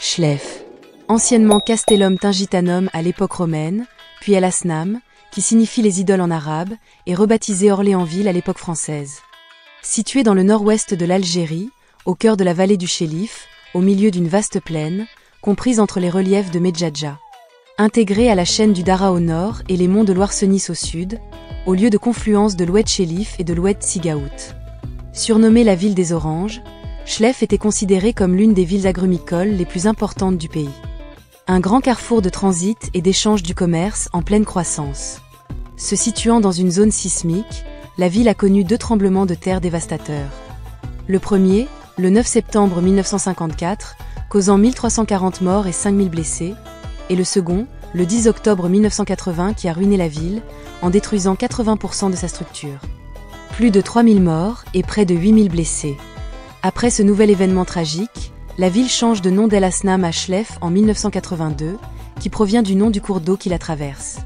Chlef, anciennement Castellum Tingitanum à l'époque romaine, puis El Asnam, qui signifie les idoles en arabe, et rebaptisé Orléansville à l'époque française. Situé dans le nord-ouest de l'Algérie, au cœur de la vallée du Chélif, au milieu d'une vaste plaine, comprise entre les reliefs de Medjadja. Intégrée à la chaîne du Dara au nord et les monts de Loarsenis au sud, au lieu de confluence de l'Oued Chélif et de l'Oued Sigaout. Surnommée la ville des oranges, Chlef était considérée comme l'une des villes agrumicoles les plus importantes du pays. Un grand carrefour de transit et d'échange du commerce en pleine croissance. Se situant dans une zone sismique, la ville a connu 2 tremblements de terre dévastateurs. Le premier, le 9 septembre 1954, causant 1340 morts et 5000 blessés, et le second, le 10 octobre 1980 qui a ruiné la ville, en détruisant 80% de sa structure. Plus de 3000 morts et près de 8000 blessés. Après ce nouvel événement tragique, la ville change de nom d'El Asnam à Chlef en 1982, qui provient du nom du cours d'eau qui la traverse.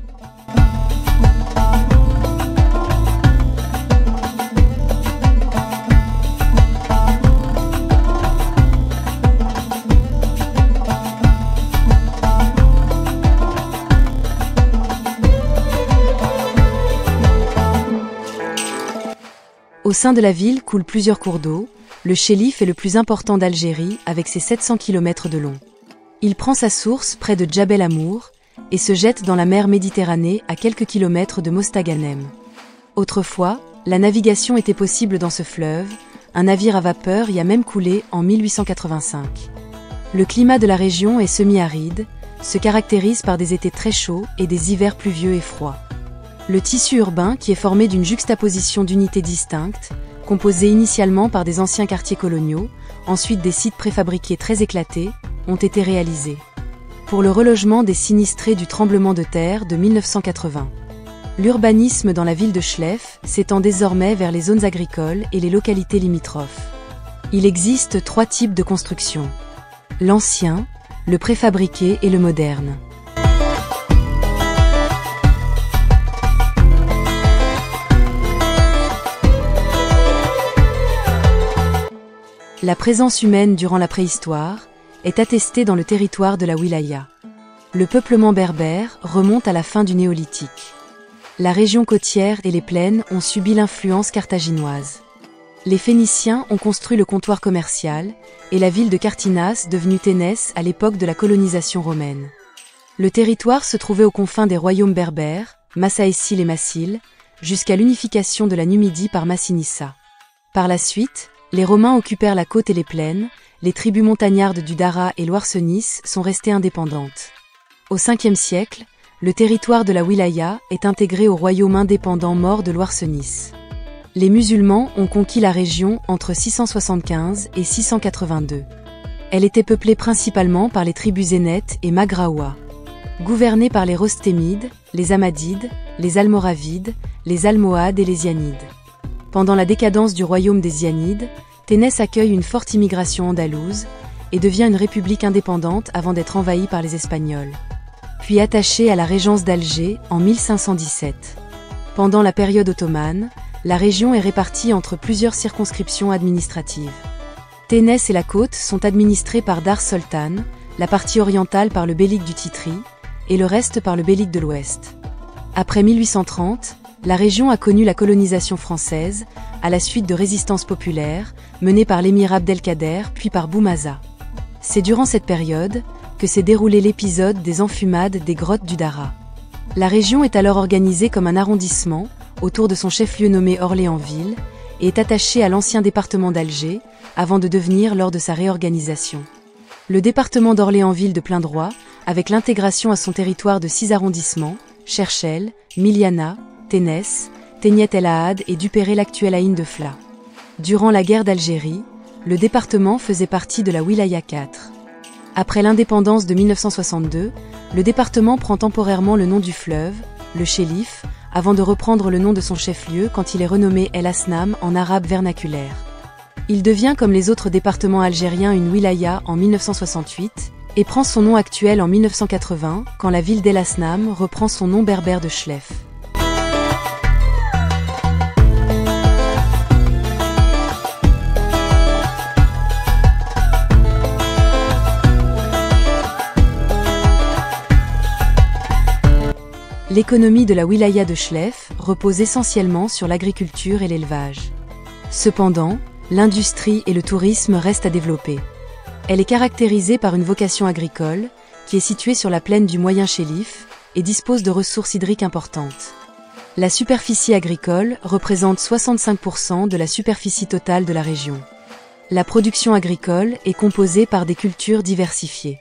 Au sein de la ville coulent plusieurs cours d'eau. Le Chélif est le plus important d'Algérie avec ses 700 km de long. Il prend sa source près de Djabel Amour et se jette dans la mer Méditerranée à quelques kilomètres de Mostaganem. Autrefois, la navigation était possible dans ce fleuve, un navire à vapeur y a même coulé en 1885. Le climat de la région est semi-aride, se caractérise par des étés très chauds et des hivers pluvieux et froids. Le tissu urbain qui est formé d'une juxtaposition d'unités distinctes, composés initialement par des anciens quartiers coloniaux, ensuite des sites préfabriqués très éclatés, ont été réalisés. Pour le relogement des sinistrés du tremblement de terre de 1980. L'urbanisme dans la ville de Chlef s'étend désormais vers les zones agricoles et les localités limitrophes. Il existe 3 types de construction. L'ancien, le préfabriqué et le moderne. La présence humaine durant la préhistoire est attestée dans le territoire de la wilaya. Le peuplement berbère remonte à la fin du néolithique. La région côtière et les plaines ont subi l'influence carthaginoise. Les Phéniciens ont construit le comptoir commercial et la ville de Cartinas devenue Ténès à l'époque de la colonisation romaine. Le territoire se trouvait aux confins des royaumes berbères, Massaessil et Massil, jusqu'à l'unification de la Numidie par Massinissa. Par la suite, les Romains occupèrent la côte et les plaines, les tribus montagnardes du Dara et Loarsenis sont restées indépendantes. Au 5e siècle, le territoire de la wilaya est intégré au royaume indépendant maure de Loarsenis. Les musulmans ont conquis la région entre 675 et 682. Elle était peuplée principalement par les tribus Zénètes et Maghraoua. Gouvernée par les Rostémides, les Hammadides, les Almoravides, les Almohades et les Zianides. Pendant la décadence du royaume des Zianides, Ténès accueille une forte immigration andalouse et devient une république indépendante avant d'être envahie par les Espagnols. Puis attachée à la régence d'Alger en 1517. Pendant la période ottomane, la région est répartie entre plusieurs circonscriptions administratives. Ténès et la côte sont administrées par Dar Sultan, la partie orientale par le beylik du Titri et le reste par le beylik de l'Ouest. Après 1830, la région a connu la colonisation française, à la suite de résistances populaires, menées par l'émir Abdelkader puis par Boumaza. C'est durant cette période que s'est déroulé l'épisode des enfumades des grottes du Dara. La région est alors organisée comme un arrondissement, autour de son chef-lieu nommé Orléansville, et est attachée à l'ancien département d'Alger, avant de devenir lors de sa réorganisation le département d'Orléansville de plein droit, avec l'intégration à son territoire de 6 arrondissements, Cherchel, Miliana, Ténès, Tegnet El Ahad et Duperré l'actuel Aïn de Fla. Durant la guerre d'Algérie, le département faisait partie de la Wilaya 4. Après l'indépendance de 1962, le département prend temporairement le nom du fleuve, le Chélif, avant de reprendre le nom de son chef-lieu quand il est renommé El Asnam en arabe vernaculaire. Il devient comme les autres départements algériens une wilaya en 1968 et prend son nom actuel en 1980 quand la ville d'El Asnam reprend son nom berbère de Chlef. L'économie de la wilaya de Chlef repose essentiellement sur l'agriculture et l'élevage. Cependant, l'industrie et le tourisme restent à développer. Elle est caractérisée par une vocation agricole, qui est située sur la plaine du Moyen Chéliff et dispose de ressources hydriques importantes. La superficie agricole représente 65% de la superficie totale de la région. La production agricole est composée par des cultures diversifiées.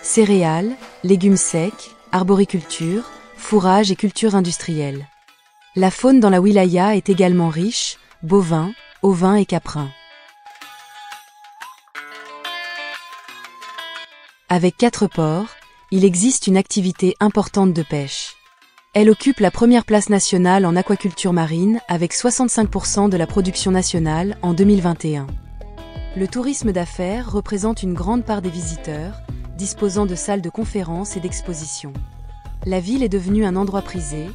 Céréales, légumes secs, arboriculture, fourrage et cultures industrielles. La faune dans la wilaya est également riche, bovins, ovins et caprins. Avec 4 ports, il existe une activité importante de pêche. Elle occupe la première place nationale en aquaculture marine avec 65% de la production nationale en 2021. Le tourisme d'affaires représente une grande part des visiteurs, disposant de salles de conférences et d'expositions. La ville est devenue un endroit prisé,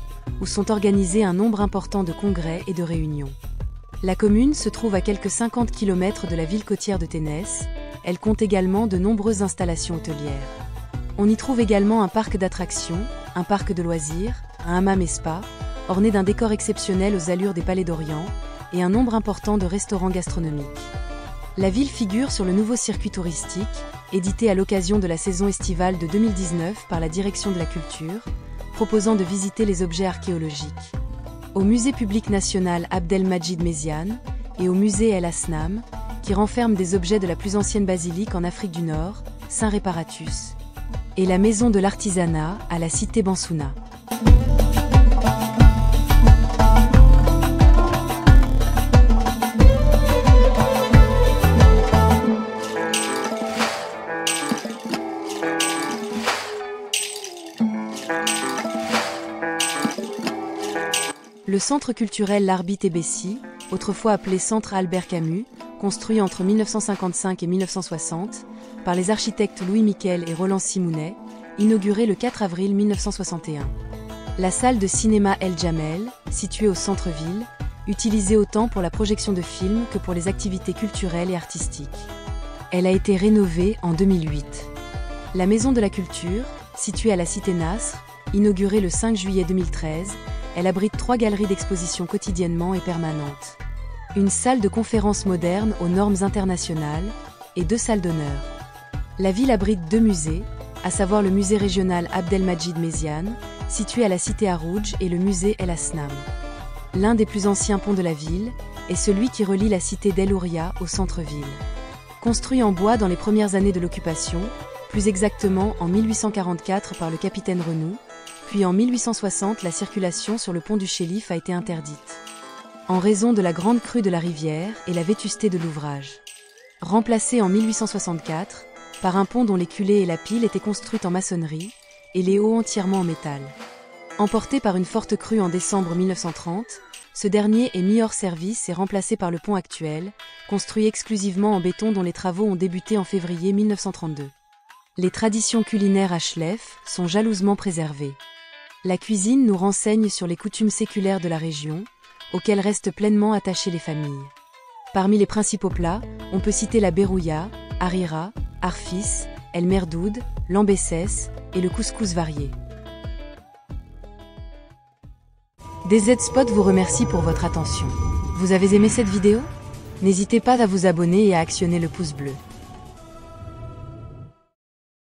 où sont organisés un nombre important de congrès et de réunions. La commune se trouve à quelques 50 km de la ville côtière de Ténès. Elle compte également de nombreuses installations hôtelières. On y trouve également un parc d'attractions, un parc de loisirs, un hammam et spa, orné d'un décor exceptionnel aux allures des palais d'Orient, et un nombre important de restaurants gastronomiques. La ville figure sur le nouveau circuit touristique, édité à l'occasion de la saison estivale de 2019 par la Direction de la Culture, proposant de visiter les objets archéologiques. Au musée public national Abdelmajid Méziane et au musée El Asnam, qui renferment des objets de la plus ancienne basilique en Afrique du Nord, Saint-Réparatus, et la maison de l'artisanat à la cité Bansouna. Le centre culturel L'Arbitre et Bessy, autrefois appelé Centre Albert Camus, construit entre 1955 et 1960, par les architectes Louis Miquel et Roland Simounet, inauguré le 4 avril 1961. La salle de cinéma El Jamel, située au centre-ville, utilisée autant pour la projection de films que pour les activités culturelles et artistiques. Elle a été rénovée en 2008. La Maison de la Culture, située à la cité Nasr, inaugurée le 5 juillet 2013, elle abrite 3 galeries d'exposition quotidiennement et permanentes, une salle de conférences moderne aux normes internationales et 2 salles d'honneur. La ville abrite 2 musées, à savoir le musée régional Abdelmajid Méziane, situé à la cité Harouj, et le musée El Asnam. L'un des plus anciens ponts de la ville est celui qui relie la cité d'El Ouria au centre-ville. Construit en bois dans les premières années de l'occupation, plus exactement en 1844 par le capitaine Renoux, puis en 1860 la circulation sur le pont du Chéliff a été interdite, en raison de la grande crue de la rivière et la vétusté de l'ouvrage. Remplacé en 1864 par un pont dont les culées et la pile étaient construites en maçonnerie et les hauts entièrement en métal. Emporté par une forte crue en décembre 1930, ce dernier est mis hors service et remplacé par le pont actuel, construit exclusivement en béton dont les travaux ont débuté en février 1932. Les traditions culinaires à Chlef sont jalousement préservées. La cuisine nous renseigne sur les coutumes séculaires de la région, auxquelles restent pleinement attachées les familles. Parmi les principaux plats, on peut citer la berouilla, harira, arfis, el merdoud, l'ambessès et le couscous varié. DZ Spot vous remercie pour votre attention. Vous avez aimé cette vidéo? N'hésitez pas à vous abonner et à actionner le pouce bleu.